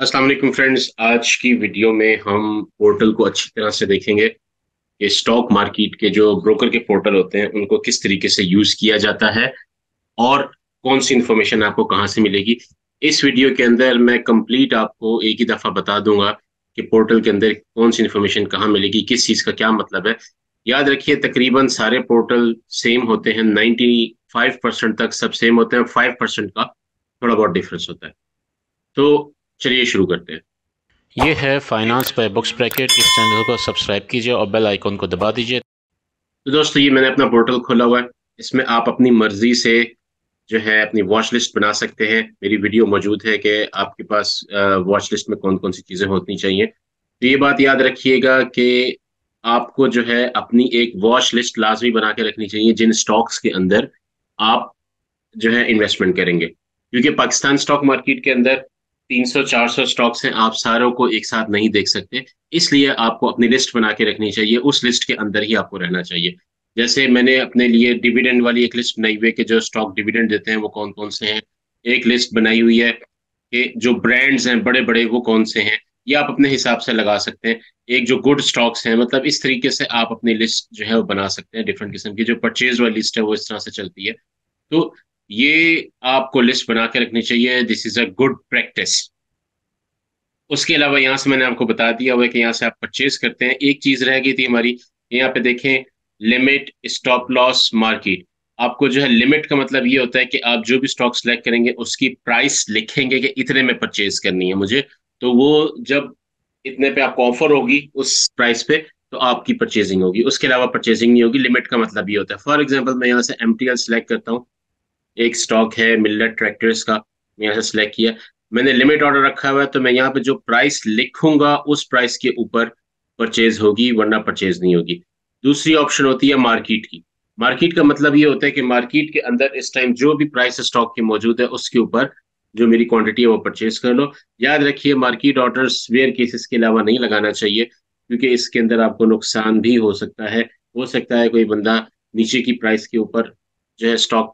अस्सलाम वालेकुम फ्रेंड्स। आज की वीडियो में हम पोर्टल को अच्छी तरह से देखेंगे कि स्टॉक मार्केट के जो ब्रोकर के पोर्टल होते हैं उनको किस तरीके से यूज किया जाता है और कौन सी इंफॉर्मेशन आपको कहाँ से मिलेगी। इस वीडियो के अंदर मैं कंप्लीट आपको एक ही दफा बता दूंगा कि पोर्टल के अंदर कौन सी इंफॉर्मेशन कहाँ मिलेगी, किस चीज का क्या मतलब है। याद रखिए तकरीबन सारे पोर्टल सेम होते हैं, 95% तक सब सेम होते हैं, 5% का थोड़ा बहुत डिफरेंस होता है। तो चलिए शुरू करते हैं। ये है फाइनेंस बाय बुक्स ब्रैकेट। इस चैनल को सब्सक्राइब कीजिए और बेल आइकन को दबा दीजिए। तो दोस्तों ये मैंने अपना पोर्टल खोला हुआ है। इसमें आप अपनी मर्जी से जो है अपनी वॉच लिस्ट बना सकते हैं। मेरी वीडियो मौजूद है कि आपके पास वॉच लिस्ट में कौन कौन सी चीजें होनी चाहिए। तो ये बात याद रखिएगा कि आपको जो है अपनी एक वॉच लिस्ट लाजमी बना के रखनी चाहिए जिन स्टॉक्स के अंदर आप जो है इन्वेस्टमेंट करेंगे, क्योंकि पाकिस्तान स्टॉक मार्केट के अंदर 300-400 स्टॉक्स हैं, आप सारों को एक साथ नहीं देख सकते। इसलिए आपको अपनी लिस्ट बना के रखनी चाहिए, उस लिस्ट के अंदर ही आपको रहना चाहिए। जैसे मैंने अपने लिए डिविडेंड वाली एक लिस्ट बनाई हुई है कि जो स्टॉक डिविडेंड देते हैं वो कौन कौन से हैं। एक लिस्ट बनाई हुई है कि जो ब्रांड्स हैं बड़े बड़े वो कौन से हैं। ये आप अपने हिसाब से लगा सकते हैं। एक जो गुड स्टॉक्स हैं, मतलब इस तरीके से आप अपनी लिस्ट जो है वो बना सकते हैं। डिफरेंट किस्म की जो परचेज वाली लिस्ट है वो इस तरह से चलती है। तो ये आपको लिस्ट बना के रखनी चाहिए। This is a good practice. उसके अलावा यहाँ से मैंने आपको बता दिया हुआ है कि यहाँ से आप परचेज करते हैं। एक चीज रह गई थी हमारी, यहाँ पे देखें, लिमिट स्टॉप लॉस मार्केट। आपको जो है लिमिट का मतलब ये होता है कि आप जो भी स्टॉक सेलेक्ट करेंगे उसकी प्राइस लिखेंगे कि इतने में परचेज करनी है मुझे। तो वो जब इतने पे आपको ऑफर होगी उस प्राइस पे तो आपकी परचेजिंग होगी, उसके अलावा परचेजिंग नहीं होगी। लिमिट का मतलब ये होता है। फॉर एग्जाम्पल मैं यहाँ से एमटीएल सेलेक्ट करता हूँ। एक स्टॉक है मिल्लर ट्रैक्टर्स का, मैं यहाँ से सिलेक्ट किया। मैंने लिमिट ऑर्डर रखा हुआ है तो मैं यहाँ पे जो प्राइस लिखूंगा उस प्राइस के ऊपर परचेज होगी, वरना परचेज नहीं होगी। दूसरी ऑप्शन होती है मार्केट की। मार्केट का मतलब ये होता है कि मार्केट के अंदर इस टाइम जो भी प्राइस स्टॉक की मौजूद है उसके ऊपर जो मेरी क्वांटिटी है वो परचेज कर लो। याद रखिए मार्केट ऑर्डर्स वेयर केसेस के अलावा नहीं लगाना चाहिए, क्योंकि इसके अंदर आपको नुकसान भी हो सकता है। हो सकता है कोई बंदा नीचे की प्राइस के ऊपर जो है स्टॉक,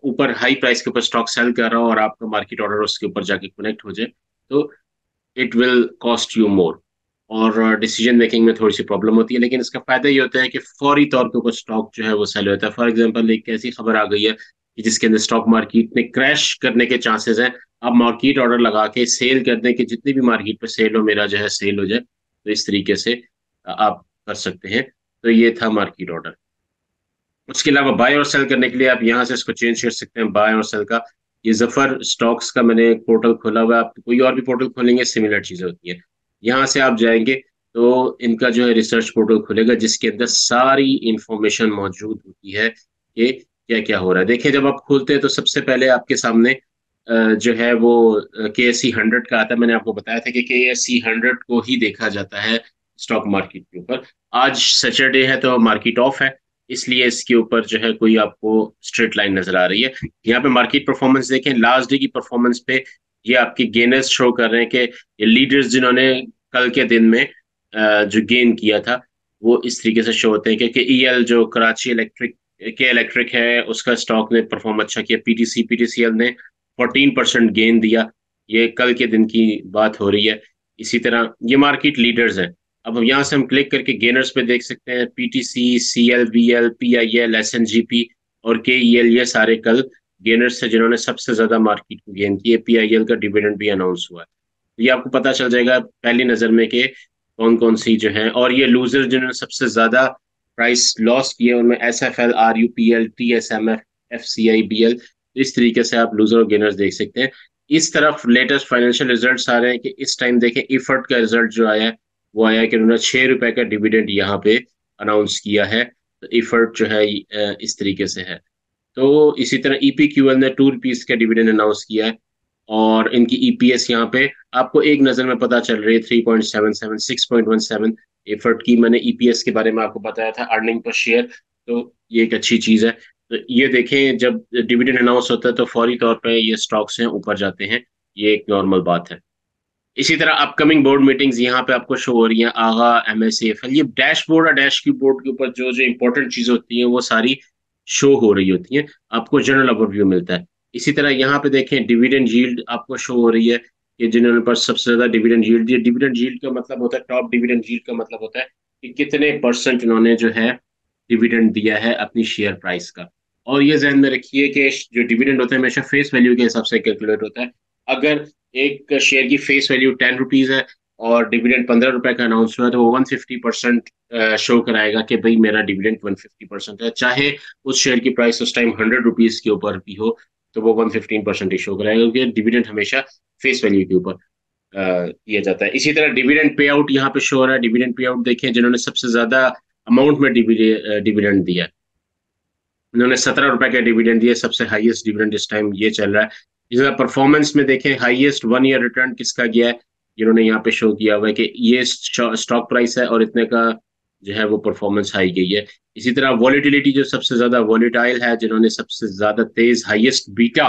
ऊपर हाई प्राइस के ऊपर स्टॉक सेल कर रहा हो और आपका मार्केट ऑर्डर उसके ऊपर जाके कनेक्ट हो जाए तो it will cost you more और डिसीजन मेकिंग में थोड़ी सी प्रॉब्लम होती है। लेकिन इसका फायदा ये होता है कि फौरी तौर पे ऊपर स्टॉक जो है वो सेल होता है। फॉर एग्जांपल एक ऐसी खबर आ गई है कि जिसके अंदर स्टॉक मार्केट में क्रैश करने के चांसेस हैं। आप मार्केट ऑर्डर लगा के सेल कर दें कि जितनी भी मार्केट पे सेल हो मेरा जो है सेल हो जाए। तो इस तरीके से आप कर सकते हैं। तो ये था मार्केट ऑर्डर। उसके अलावा बाय और सेल करने के लिए आप यहाँ से इसको चेंज कर सकते हैं, बाय और सेल का। ये जफर स्टॉक्स का मैंने एक पोर्टल खोला हुआ है। आप कोई और भी पोर्टल खोलेंगे सिमिलर चीजें होती हैं। यहाँ से आप जाएंगे तो इनका जो है रिसर्च पोर्टल खुलेगा जिसके अंदर सारी इंफॉर्मेशन मौजूद होती है कि क्या क्या हो रहा है। देखिए जब आप खोलते हैं तो सबसे पहले आपके सामने जो है वो KSE 100 का आता है। मैंने आपको बताया था कि KSE 100 को ही देखा जाता है स्टॉक मार्केट के ऊपर। आज सैटरडे है तो मार्केट ऑफ है, इसलिए इसके ऊपर जो है कोई आपको स्ट्रेट लाइन नजर आ रही है। यहाँ पे मार्केट परफॉर्मेंस देखें, लास्ट डे की परफॉर्मेंस पे ये आपके गेनर्स शो कर रहे हैं कि ये लीडर्स जिन्होंने कल के दिन में जो गेन किया था वो इस तरीके से शो होते हैं कि EL जो कराची इलेक्ट्रिक के इलेक्ट्रिक है उसका स्टॉक ने परफॉर्म अच्छा किया। PTCL ने 14% गेन दिया। ये कल के दिन की बात हो रही है। इसी तरह ये मार्केट लीडर्स हैं। अब हम यहाँ से हम क्लिक करके गेनर्स पे देख सकते हैं PTC, CL, VL, PIL, SNGP और KEL, ये सारे कल गेनर्स थे जिन्होंने सबसे ज्यादा मार्केट को गेन किए। PIL का डिविडेंड भी अनाउंस हुआ है। तो ये आपको पता चल जाएगा पहली नजर में कि कौन कौन सी जो है। और ये लूजर जिन्होंने सबसे ज्यादा प्राइस लॉस किया उनमें SFL, RUPL, TSMF, FCI, BL। इस तरीके से आप लूजर और गेनर्स देख सकते हैं। इस तरफ लेटेस्ट फाइनेंशियल रिजल्ट्स आ रहे हैं कि इस टाइम देखें इफर्ट का रिजल्ट जो आया है वो आया कि उन्होंने ₹6 का डिविडेंड यहाँ पे अनाउंस किया है। तो इफर्ट जो है इस तरीके से है। तो इसी तरह EPQL ने ₹2 का डिविडेंड अनाउंस किया है। और इनकी EPS यहाँ पे आपको एक नजर में पता चल रही है, 3.77, 6.17। एफर्ट की मैंने EPS के बारे में आपको बताया था, अर्निंग पर शेयर। तो ये एक अच्छी चीज है। तो ये देखें जब डिविडेंड अनाउंस होता है तो फौरी तौर पे ये स्टॉक्स हैं ऊपर जाते हैं। ये एक नॉर्मल बात है। इसी तरह अपकमिंग बोर्ड मीटिंग्स यहाँ पे आपको शो हो रही हैं। आगा, MSAFL, ये डैशबोर्ड और डैश की बोर्ड के ऊपर जो जो इंपॉर्टेंट चीजें होती हैं वो सारी शो हो रही होती हैं। आपको जनरल ओवरव्यू मिलता है। इसी तरह यहाँ पे देखें डिविडेंड यील्ड आपको शो हो रही है। कि जिन्होंने पास सबसे ज्यादा डिविडेंड यील्ड दिया। डिविडेंड यील्ड का मतलब होता है, टॉप डिविडेंड यील्ड का मतलब होता है कि कितने परसेंट उन्होंने जो है डिविडेंड दिया है अपनी शेयर प्राइस का। और ये ध्यान में रखिए कि जो डिविडेंड होता है हमेशा फेस वैल्यू के हिसाब से कैलकुलेट होता है। अगर एक शेयर की फेस वैल्यू 10 रुपीज है और डिविडेंड 15 रुपए का अनाउंस हुआ है, तो वो 150% शो कराएगा कि भाई मेरा डिविडेंड 150% है। चाहे उस शेयर की प्राइस उस टाइम 100 रुपीज के ऊपर भी हो, तो वो 115% ही शो कराएगा, क्योंकि डिविडेंड हमेशा फेस वैल्यू के ऊपर किया जाता है। इसी तरह डिविडेंड पे आउट यहाँ पे शो हो रहा है। डिविडेंड पे आउट देखें, जिन्होंने सबसे ज्यादा अमाउंट में डिविडेंड दिया, उन्होंने 17 रुपए का डिविडेंड दिया, सबसे हाईएस्ट डिविडेंड इस टाइम ये चल रहा है। इसी तरह परफॉर्मेंस में देखें, हाईएस्ट 1 ईयर रिटर्न किसका गया है, जिन्होंने यहाँ पे शो किया हुआ है कि ये स्टॉक प्राइस है और इतने का जो है वो परफॉर्मेंस हाई गई है। इसी तरह वॉलिटिलिटी, जो सबसे ज्यादा वॉलिटाइल है, जिन्होंने सबसे ज्यादा तेज हाईएस्ट बीटा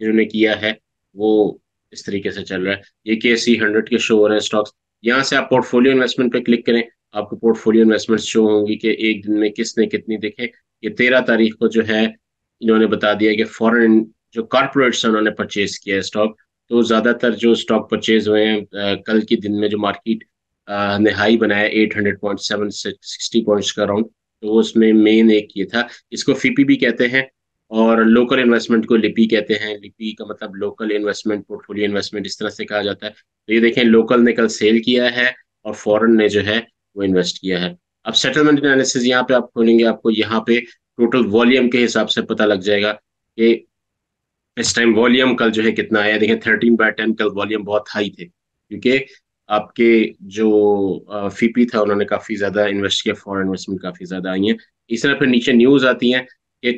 जिन्होंने किया है, वो इस तरीके से चल रहा है। ये KC 100 के शो हो रहे हैं स्टॉक्स। यहाँ से आप पोर्टफोलियो इन्वेस्टमेंट पे क्लिक करें, आपको पोर्टफोलियो इन्वेस्टमेंट शो होंगी कि एक दिन में किसने कितनी देखे। ये 13 तारीख को जो है इन्होंने बता दिया कि फॉरेन जो कॉर्पोरेट्स हैं उन्होंने परचेज किया है स्टॉक। तो ज्यादातर जो स्टॉक परचेज हुए हैं कल के दिन में जो मार्केट ने हाई बनाया 800.760 पॉइंट्स का राउंड, तो उसमें मेन एक ये था। इसको FIPI भी कहते हैं और लोकल इन्वेस्टमेंट को लिपी कहते हैं। लिपी का मतलब लोकल इन्वेस्टमेंट पोर्टफोलियो इन्वेस्टमेंट इस तरह से कहा जाता है। तो ये देखें, लोकल ने कल सेल किया है और फॉरेन ने जो है वो इन्वेस्ट किया है। अब सेटलमेंट एनालिसिस यहाँ पे आप खोलेंगे, आपको यहाँ पे टोटल वॉल्यूम के हिसाब से पता लग जाएगा कि इस टाइम वॉल्यूम कल जो है कितना आया। देखें 13/10 कल वॉल्यूम बहुत हाई थे, क्योंकि आपके जो FIPI था उन्होंने काफी ज्यादा इन्वेस्ट किया, फॉरेन इन्वेस्टमेंट काफी ज्यादा आई है। इस तरह फिर नीचे न्यूज आती हैं कि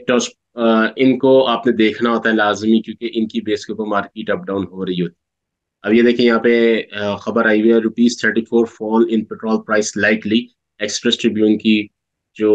इनको आपने देखना होता है लाजमी, क्योंकि इनकी बेस के ऊपर मार्केट अप डाउन हो रही होती है। अब ये देखिए यहाँ पे खबर आई हुई है, ₹34 fall in petrol price likely, express Tribune की जो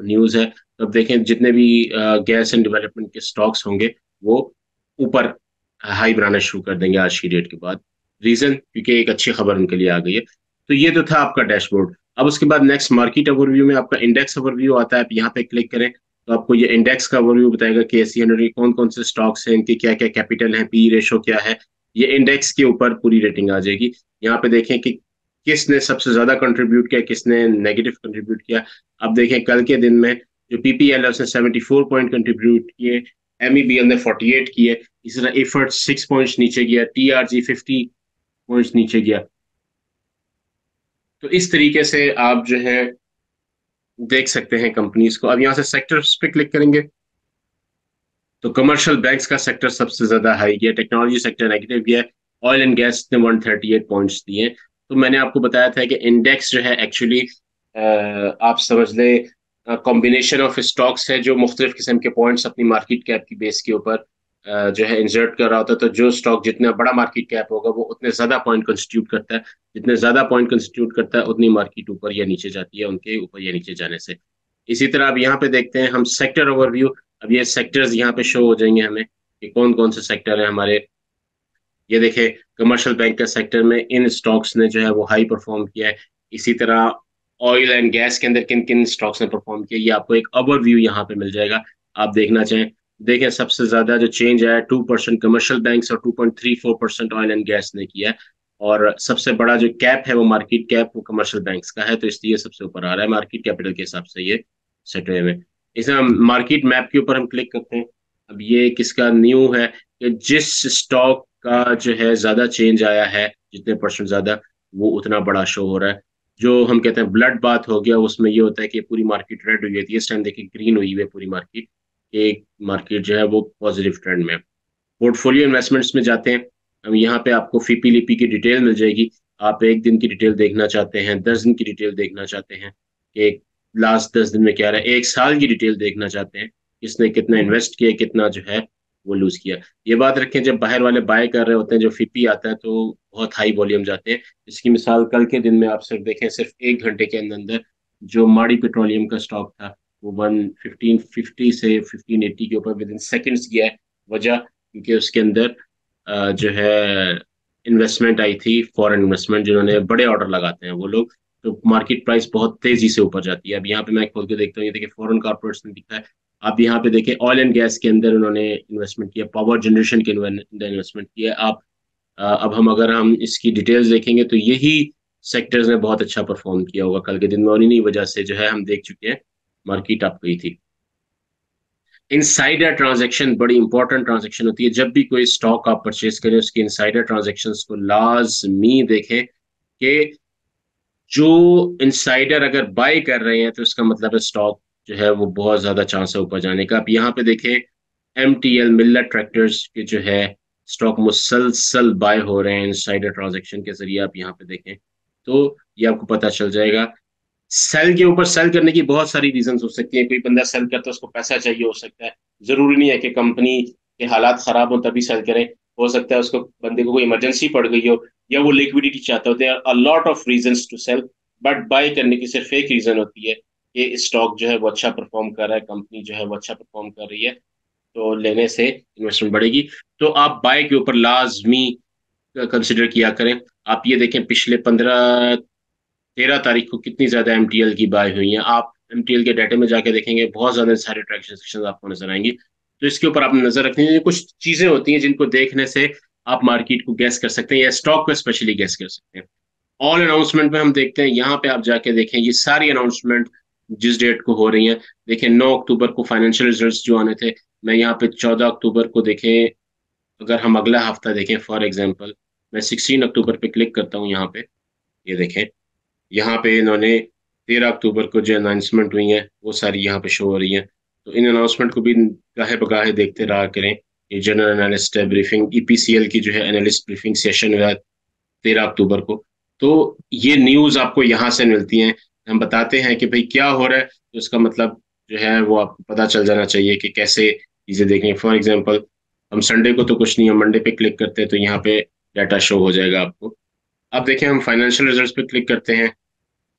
न्यूज है। तो अब देखें जितने भी गैस एंड डेवलपमेंट के स्टॉक्स होंगे वो ऊपर हाई बनाना शुरू कर देंगे आज की डेट के बाद। रीजन, क्योंकि एक अच्छी खबर उनके लिए आ गई है। तो ये तो था आपका डैशबोर्ड। अब उसके बाद नेक्स्ट मार्केट ओवरव्यू में आपका इंडेक्स ओवरव्यू आता है। आप यहाँ पे क्लिक करें तो आपको ये इंडेक्स का ओवरव्यू बताएगा कि KC 100 के कौन कौन से स्टॉक्स हैं, इनके क्या क्या कैपिटल है, पी रेशो क्या है। ये इंडेक्स के ऊपर पूरी रेटिंग आ जाएगी। यहाँ पे देखें कि किसने सबसे ज्यादा कंट्रीब्यूट किया, किसने नेगेटिव कंट्रीब्यूट किया। अब देखें कल के दिन में जो PPL है उसने 74 पॉइंट कंट्रीब्यूट किए, MEBL ने 48 किए। इसी तरह एफर्ट 6 पॉइंट्स नीचे गया, TRG 50 पॉइंट्स नीचे गया। तो इस तरीके से आप जो है देख सकते हैं कंपनीज को। अब यहाँ से सेक्टर्स पे क्लिक करेंगे तो कमर्शियल बैंक्स का सेक्टर सबसे ज्यादा हाई गया, टेक्नोलॉजी सेक्टर नेगेटिव गया, ऑयल एंड गैस ने 138 पॉइंट्स दिए। तो मैंने आपको बताया था कि इंडेक्स जो है एक्चुअली आप समझ लें कॉम्बिनेशन ऑफ स्टॉक्स है जो मुख्तलिफ किस्म के पॉइंट्स अपनी मार्केट कैप की बेस के ऊपर जो है इंसर्ट कर रहा होता है। तो जो स्टॉक जितना बड़ा मार्केट कैप होगा वो उतने ज्यादा पॉइंट कंस्टिट्यूट करता है। जितने ज्यादा पॉइंट कंस्टिट्यूट करता है उतनी मार्केट ऊपर या नीचे जाती है, उनके ऊपर या नीचे जाने से। इसी तरह अब यहाँ पे देखते हैं हम सेक्टर ओवरव्यू। अब ये सेक्टर्स यहाँ पे शो हो जाएंगे हमें कि कौन कौन से सेक्टर है हमारे। ये देखे कमर्शियल बैंक का सेक्टर में इन स्टॉक्स ने जो है वो हाई परफॉर्म किया है। इसी तरह ऑयल एंड गैस के अंदर किन किन स्टॉक्स ने परफॉर्म किया, ये आपको एक ओवरव्यू यहाँ पे मिल जाएगा। आप देखना चाहें, देखें सबसे ज्यादा जो चेंज आया 2% कमर्शियल बैंक्स और 2.34% ऑयल एंड गैस ने किया है। और सबसे बड़ा जो कैप है वो मार्केट कैप वो कमर्शियल बैंक्स का है, तो इसलिए सबसे ऊपर आ रहा है मार्केट कैपिटल के हिसाब से ये सेट हुए में। इसे मार्केट मैप के ऊपर हम क्लिक करते हैं। अब ये किसका न्यू है कि जिस स्टॉक का जो है ज्यादा चेंज आया है, जितने परसेंट ज्यादा, वो उतना बड़ा शो हो रहा है। जो हम कहते हैं ब्लड बाथ हो गया, उसमें ये होता है कि पूरी मार्केट रेड हुई थी, इस टाइम देखिए ग्रीन हुई है पूरी मार्केट। एक मार्केट जो है वो पॉजिटिव ट्रेंड में। पोर्टफोलियो इन्वेस्टमेंट्स में जाते हैं। अब यहाँ पे आपको FIPI लिपि की डिटेल मिल जाएगी। आप एक दिन की डिटेल देखना चाहते हैं, 10 दिन की डिटेल देखना चाहते हैं, एक लास्ट 10 दिन में क्या रहा है, एक साल की डिटेल देखना चाहते हैं, किसने कितना इन्वेस्ट किया, कितना जो है वो लूज किया। ये बात रखें, जब बाहर वाले बाय कर रहे होते हैं, जो FIPI आता है तो बहुत हाई वॉल्यूम जाते हैं। इसकी मिसाल कल के दिन में आप सिर्फ देखें, सिर्फ 1 घंटे के अंदर अंदर जो माड़ी पेट्रोलियम का स्टॉक था वो 1550 से 1580 के ऊपर विद इन सेकेंड्स गया है। वजह, क्योंकि उसके अंदर जो है इन्वेस्टमेंट आई थी, फॉरेन इन्वेस्टमेंट, जिन्होंने बड़े ऑर्डर लगाते हैं वो लोग। तो मार्केट प्राइस बहुत तेजी से ऊपर जाती है। अब यहाँ पे मैं खोल के देखता हूँ, ये देखिए फॉरेन कॉर्पोरेट्स ने दिखा है। आप यहाँ पे देखिए ऑयल एंड गैस के अंदर उन्होंने इन्वेस्टमेंट किया, पावर जनरेशन के अंदर इन्वेस्टमेंट किया। आप अब अगर हम इसकी डिटेल्स देखेंगे तो यही सेक्टर्स ने बहुत अच्छा परफॉर्म किया होगा कल के दिन में, और इन्हीं वजह से जो है हम देख चुके हैं मार्केट अप गई थी। इनसाइडर ट्रांजैक्शन बड़ी इंपॉर्टेंट ट्रांजैक्शन होती है। जब भी कोई स्टॉक आप परचेज करें उसकी इनसाइडर ट्रांजैक्शंस को लाजमी देखें कि जो इनसाइडर अगर बाय कर रहे हैं तो इसका मतलब है स्टॉक जो है वो बहुत ज्यादा चांस है ऊपर जाने का। आप यहाँ पे देखें एमटीएल मिल्लत ट्रैक्टर्स के जो है स्टॉक मुसलसल बाय हो रहे हैं इनसाइडर ट्रांजैक्शन के जरिए। आप यहाँ पे देखें तो ये आपको पता चल जाएगा। सेल के ऊपर सेल करने की बहुत सारी रीजंस हो सकती हैं। कोई बंदा सेल करता है उसको पैसा चाहिए हो सकता है, जरूरी नहीं है कि कंपनी के हालात खराब हो तभी सेल करें। हो सकता है उसको बंदे को कोई इमरजेंसी पड़ गई हो या वो लिक्विडिटी चाहता हो। There are lot of reasons to sell, but buy करने की सिर्फ एक रीजन होती है कि स्टॉक जो है वो अच्छा परफॉर्म कर रहा है, कंपनी जो है वो अच्छा परफॉर्म कर रही है, तो लेने से इन्वेस्टमेंट बढ़ेगी। तो आप बाय के ऊपर लाजमी कंसिडर किया करें। आप ये देखें पिछले 13 तारीख को कितनी ज्यादा एमटीएल की बाय हुई है। आप एमटीएल के डाटा में जाके देखेंगे बहुत ज्यादा सारे ट्रैक्शन आपको नजर आएंगी। तो इसके ऊपर आपने नजर रखनी है। कुछ चीजें होती हैं जिनको देखने से आप मार्केट को गैस कर सकते हैं या स्टॉक को स्पेशली गैस कर सकते हैं। ऑल अनाउंसमेंट में हम देखते हैं, यहाँ पे आप जाके देखें ये सारी अनाउंसमेंट जिस डेट को हो रही है। देखें 9 अक्टूबर को फाइनेंशियल रिजल्ट्स जो आने थे, मैं यहाँ पे 14 अक्टूबर को देखें, अगर हम अगला हफ्ता देखें फॉर एग्जाम्पल, मैं 16 अक्टूबर पे क्लिक करता हूँ यहाँ पे। ये देखें यहाँ पे इन्होंने 13 अक्टूबर को जो अनाउंसमेंट हुई है वो सारी यहाँ पे शो हो रही है। तो इन अनाउंसमेंट को भी गाहे बगाहे देखते रहा करें। ये जनरल एनालिस्ट ब्रीफिंग ईपीसीएल की जो है एनालिस्ट ब्रीफिंग सेशन हुआ 13 अक्टूबर को। तो ये न्यूज आपको यहाँ से मिलती हैं। हम बताते हैं कि भाई क्या हो रहा है, तो इसका मतलब जो है वो आपको पता चल जाना चाहिए कि कैसे चीजें देखनी है। फॉर एग्जाम्पल हम संडे को तो कुछ नहीं है, मंडे पे क्लिक करते हैं तो यहाँ पे डाटा शो हो जाएगा आपको। अब देखें हम फाइनेंशियल रिजल्ट्स पे क्लिक करते हैं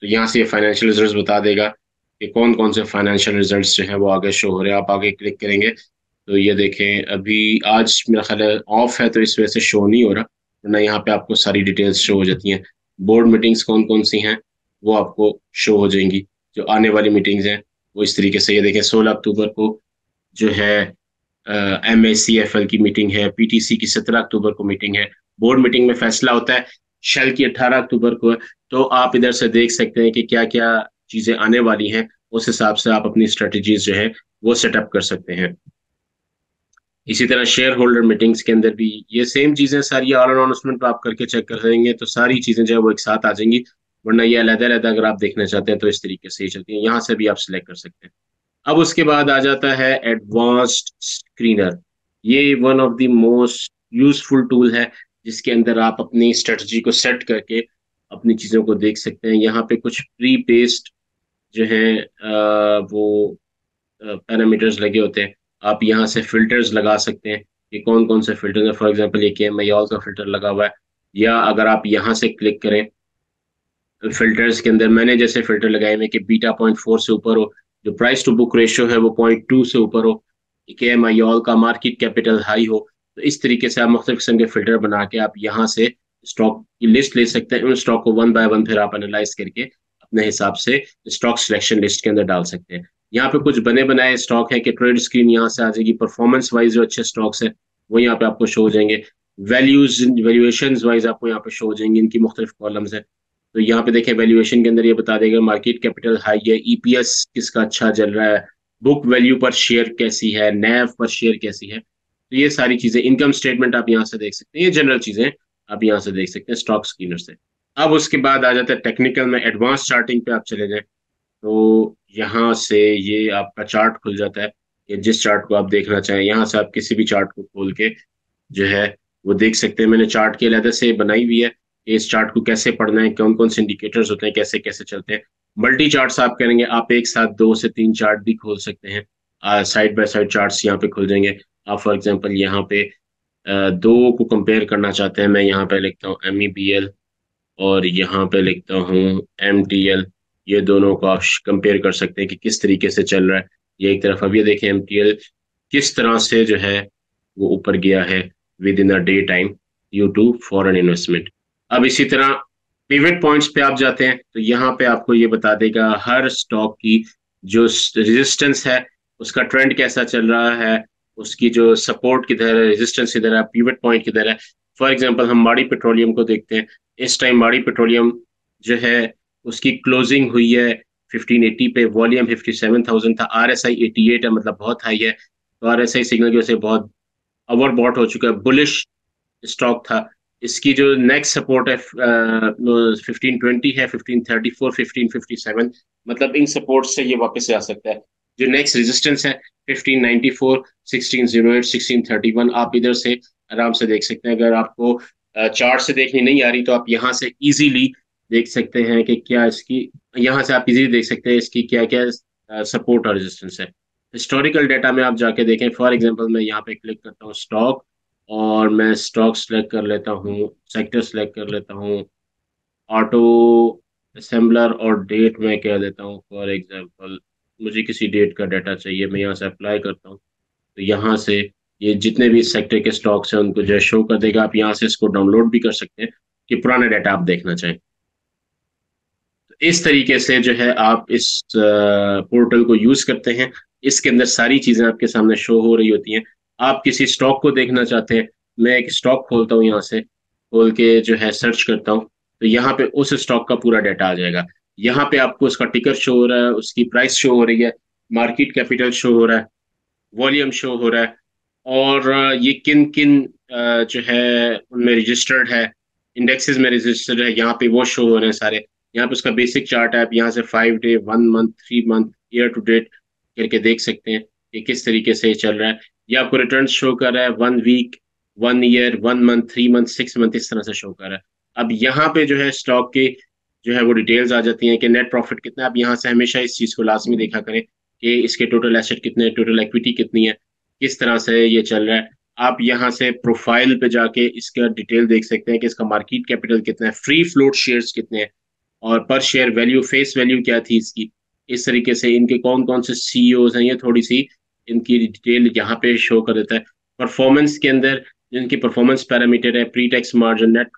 तो यहाँ से ये फाइनेंशियल रिजल्ट्स बता देगा कि कौन कौन से फाइनेंशियल रिजल्ट्स जो है वो आगे शो हो रहे हैं। आप आगे क्लिक करेंगे तो ये देखें अभी आज मेरा ख्याल है ऑफ है तो इस वजह से शो नहीं हो रहा, वरना यहाँ पे आपको सारी डिटेल्स शो हो जाती हैं। बोर्ड मीटिंग्स कौन कौन सी हैं वो आपको शो हो जाएंगी। जो आने वाली मीटिंग्स हैं वो इस तरीके से, ये देखें 16 अक्टूबर को जो है MACFL की मीटिंग है, PTC की 17 अक्टूबर को मीटिंग है। बोर्ड मीटिंग में फैसला होता है, शेल की 18 अक्टूबर को है। तो आप इधर से देख सकते हैं कि क्या क्या चीजें आने वाली हैं, उस हिसाब से आप अपनी स्ट्रेटजीज जो है वो सेटअप कर सकते हैं। इसी तरह शेयर होल्डर मीटिंग्स के अंदर भी ये सेम चीजें सारी ऑल अनाउंसमेंट आप करके चेक कर देंगे तो सारी चीजें जो है वो एक साथ आ जाएंगी। वरना ये अलग-अलग अगर आप देखना चाहते हैं तो इस तरीके से ही चलती है, यहाँ से भी आप सिलेक्ट कर सकते हैं। अब उसके बाद आ जाता है एडवांस्ड स्क्रीनर। ये one of the most useful tool है जिसके अंदर आप अपनी स्ट्रेटजी को सेट करके अपनी चीजों को देख सकते हैं। यहाँ पे कुछ प्री पेस्ट जो है वो पैरामीटर्स लगे होते हैं। आप यहाँ से फिल्टर्स लगा सकते हैं कि कौन कौन से फिल्टर है। फॉर एग्जांपल ये KMIOL का फिल्टर लगा हुआ है, या अगर आप यहाँ से क्लिक करें फिल्टर्स के अंदर, मैंने जैसे फिल्टर लगाए हुए कि बीटा 0.4 से ऊपर हो, जो प्राइस टू बुक रेशियो है वो 0.2 से ऊपर हो, KMIOL का मार्केट कैपिटल हाई हो। तो इस तरीके से आप मुख्तलिफ किस्म के फिल्टर बना के आप यहाँ से स्टॉक की लिस्ट ले सकते हैं। उन स्टॉक को वन बाय वन फिर आप एनालाइज करके अपने हिसाब से स्टॉक सिलेक्शन लिस्ट के अंदर डाल सकते हैं। यहाँ पे कुछ बने बनाए स्टॉक है कि ट्रेड स्क्रीन यहाँ से आ जाएगी। परफॉर्मेंस वाइज जो अच्छे स्टॉक्स है वो यहाँ पे आपको शो हो जाएंगे। वैल्यूएशन वाइज आपको यहाँ पे शो हो जाएंगे, इनकी मुख्तलिफ कॉलम्स है। तो यहाँ पे देखें वैल्यूएशन के अंदर ये बता देगा मार्केट कैपिटल हाई है, EPS किसका अच्छा चल रहा है, बुक वैल्यू पर शेयर कैसी है, NAV पर शेयर कैसी है। तो ये सारी चीजें, इनकम स्टेटमेंट आप यहाँ से देख सकते हैं, ये जनरल चीजें आप यहाँ से देख सकते हैं स्टॉक स्क्रीनर से। अब उसके बाद आ जाता है टेक्निकल में, एडवांस चार्टिंग पे आप चले जाएं तो यहाँ से ये आपका चार्ट खुल जाता है कि जिस चार्ट को आप देखना चाहें यहाँ से आप किसी भी चार्ट को खोल के जो है वो देख सकते हैं। मैंने चार्ट की अलग से बनाई हुई है कि इस चार्ट को कैसे पढ़ना है, कौन कौन से इंडिकेटर्स होते हैं, कैसे कैसे चलते हैं। मल्टी चार्ट्स आप करेंगे, आप एक साथ 2 से 3 चार्ट भी खोल सकते हैं। साइड बाय साइड चार्ट्स यहाँ पे खुल जाएंगे। आप फॉर एग्जांपल यहाँ पे दो को कंपेयर करना चाहते हैं, मैं यहाँ पे लिखता हूँ MEBL और यहाँ पे लिखता हूँ MTL। ये दोनों को आप कंपेयर कर सकते हैं कि किस तरीके से चल रहा है। ये एक तरफ, अब ये देखें MTL किस तरह से जो है वो ऊपर गया है within a day time due to foreign investment. अब इसी तरह पिवट पॉइंट्स पे आप जाते हैं तो यहाँ पे आपको ये बता देगा हर स्टॉक की जो रेजिस्टेंस है उसका ट्रेंड कैसा चल रहा है, उसकी जो सपोर्ट किधर है, रेजिस्टेंस किधर है, पिवट पॉइंट किधर है। फॉर एग्जांपल हम माड़ी पेट्रोलियम को देखते हैं। इस टाइम माड़ी पेट्रोलियम जो है उसकी क्लोजिंग हुई है 1580 पे, वॉल्यूम 57,000 था, RSI 88 है, मतलब बहुत हाई है। तो RSI सिग्नल की वजह से बहुत ओवरबॉट हो चुका है, बुलिश स्टॉक था। इसकी जो नेक्स्ट सपोर्ट है 1520 है, 1534, 1557, मतलब इन सपोर्ट से ये वापस आ सकता है। जो नेक्स्ट रेजिस्टेंस है 1594, 1608, 1631, आप इधर से आराम से देख सकते हैं। अगर आपको चार्ट से देखनी नहीं आ रही तो आप यहाँ से इजीली देख सकते हैं कि क्या इसकी, यहाँ से आप इजीली देख सकते हैं इसकी क्या क्या सपोर्ट और रेजिस्टेंस है। हिस्टोरिकल डाटा में आप जाके देखें। फॉर एग्जांपल मैं यहाँ पे क्लिक करता हूँ स्टॉक, और मैं स्टॉक सेलेक्ट कर लेता हूँ, सेक्टर सेलेक्ट कर लेता हूँ, ऑटो असेंबलर, और डेट में कह देता हूँ फॉर एग्जांपल मुझे किसी डेट का डाटा चाहिए, मैं यहाँ से अप्लाई करता हूँ। तो यहाँ से ये जितने भी सेक्टर के स्टॉक्स हैं उनको जो है शो कर देगा। आप यहाँ से इसको डाउनलोड भी कर सकते हैं कि पुराना डाटा आप देखना चाहें। तो इस तरीके से जो है आप इस पोर्टल को यूज करते हैं। इसके अंदर सारी चीजें आपके सामने शो हो रही होती हैं। आप किसी स्टॉक को देखना चाहते हैं, मैं एक स्टॉक खोलता हूँ, यहाँ से खोल के जो है सर्च करता हूँ, तो यहाँ पे उस स्टॉक का पूरा डाटा आ जाएगा। यहाँ पे आपको उसका टिकर शो हो रहा है, उसकी प्राइस शो हो रही है, मार्केट कैपिटल शो हो रहा है, वॉल्यूम शो हो रहा है, और ये किन किन जो है उनमें रजिस्टर्ड है, इंडेक्सेस में रजिस्टर्ड है, यहाँ पे वो शो हो रहे हैं सारे। यहाँ पे उसका बेसिक चार्ट है, आप यहाँ से 5 day, 1 month, 3 month, year to date करके देख सकते हैं कि किस तरीके से ये चल रहा है। ये आपको रिटर्न शो कर रहा है 1 week, 1 year, 1 month, 3 month, 6 month, इस तरह से शो कर रहा है। अब यहाँ पे जो है स्टॉक के जो है वो डिटेल्स आ जाती हैं कि नेट प्रॉफिट कितना है। आप यहाँ से हमेशा इस चीज़ को लाजमी देखा करें कि इसके टोटल एसेट कितने, टोटल इक्विटी कितनी है, किस तरह से ये चल रहा है। आप यहाँ से प्रोफाइल पे जाके इसका डिटेल देख सकते हैं कि इसका मार्केट कैपिटल कितना है, फ्री फ्लोट शेयर्स कितने हैं, और पर शेयर वैल्यू, फेस वैल्यू क्या थी इसकी। इस तरीके से इनके कौन कौन से सीईओज हैं, ये थोड़ी सी इनकी डिटेल यहाँ पे शो कर देता है। परफॉर्मेंस के अंदर जिनकी परफॉर्मेंस पैरामीटर है, pre tax margin, net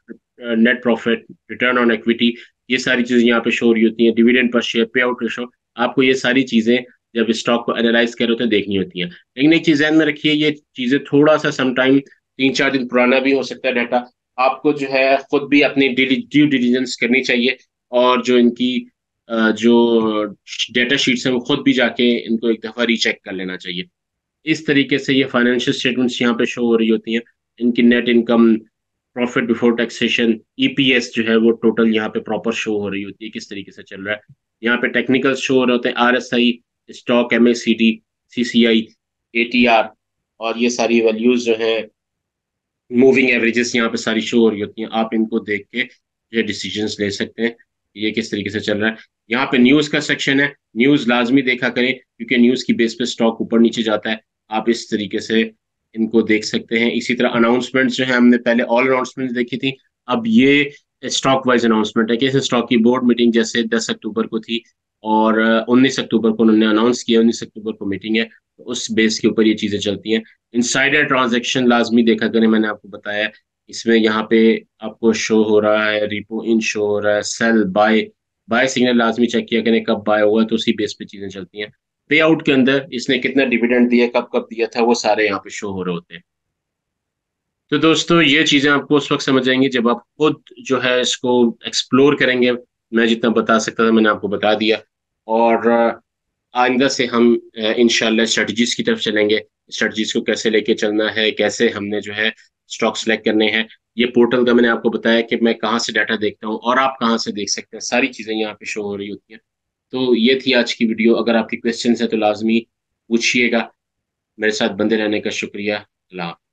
net profit, return on equity, ये सारी चीजें यहाँ पे शो हो रही होती हैं। डिविडेंड पर शेयर, पे आउट रेशो, आपको ये सारी चीजें जब स्टॉक को एनालाइज कर रहे होते हैं देखनी होती हैं। लेकिन एक चीज ध्यान में रखिए, ये चीजें थोड़ा सा समटाइम 3-4 दिन पुराना भी हो सकता है डाटा। आपको जो है खुद भी अपनी ड्यू डिलिजेंस करनी चाहिए, और जो इनकी जो डेटा शीट्स हैं वो खुद भी जाके इनको एक दफा रीचेक कर लेना चाहिए। इस तरीके से ये फाइनेंशियल स्टेटमेंट्स यहाँ पे शो हो रही होती हैं। इनकी net income, profit before taxation, EPS जो है वो टोटल यहाँ पे प्रॉपर शो हो रही होती है, किस तरीके से चल रहा है। यहाँ पे टेक्निकल शो हो रहे होते हैं, RSI, stock, MACD, CCI, ATR, और ये सारी वैल्यूज जो है, मूविंग एवरेजेस यहाँ पे सारी शो हो रही होती हैं। आप इनको देख के जो है डिसीजंस ले सकते हैं कि ये किस तरीके से चल रहा है। यहाँ पे न्यूज का सेक्शन है, न्यूज लाजमी देखा करें क्योंकि न्यूज की बेस पे स्टॉक ऊपर नीचे जाता है। आप इस तरीके से इनको देख सकते हैं। इसी तरह अनाउंसमेंट्स जो है, हमने पहले ऑल अनाउंसमेंट्स देखी थी, अब ये स्टॉक वाइज अनाउंसमेंट है। कैसे स्टॉक की बोर्ड मीटिंग जैसे 10 अक्टूबर को थी, और 19 अक्टूबर को उन्होंने अनाउंस किया, 19 अक्टूबर को मीटिंग है, तो उस बेस के ऊपर ये चीजें चलती हैं। इनसाइडर ट्रांजैक्शन लाजमी देखा करें, मैंने आपको बताया। इसमें यहाँ पे आपको शो हो रहा है, रिपो इन शो हो रहा है, सेल, बाय, बाय सिग्नल लाजमी चेक किया करें कब बाय हुआ, तो उसी बेस पे चीजें चलती हैं। पे आउट के अंदर इसने कितना डिविडेंड दिया, कब कब दिया था, वो सारे यहाँ पे शो हो रहे होते हैं। तो दोस्तों ये चीजें आपको उस वक्त समझ आएंगी जब आप खुद जो है इसको एक्सप्लोर करेंगे। मैं जितना बता सकता था मैंने आपको बता दिया। और आइंदा से हम इंशाल्लाह स्ट्रेटजीज की तरफ चलेंगे। स्ट्रेटजीज को कैसे लेके चलना है, कैसे हमने जो है स्टॉक सेलेक्ट करने हैं। ये पोर्टल का मैंने आपको बताया कि मैं कहाँ से डाटा देखता हूँ और आप कहाँ से देख सकते हैं, सारी चीज़ें यहाँ पे शो हो रही होती हैं। तो ये थी आज की वीडियो। अगर आपकी क्वेश्चन है तो लाजमी पूछिएगा। मेरे साथ बंदे रहने का शुक्रिया। अल्लाह।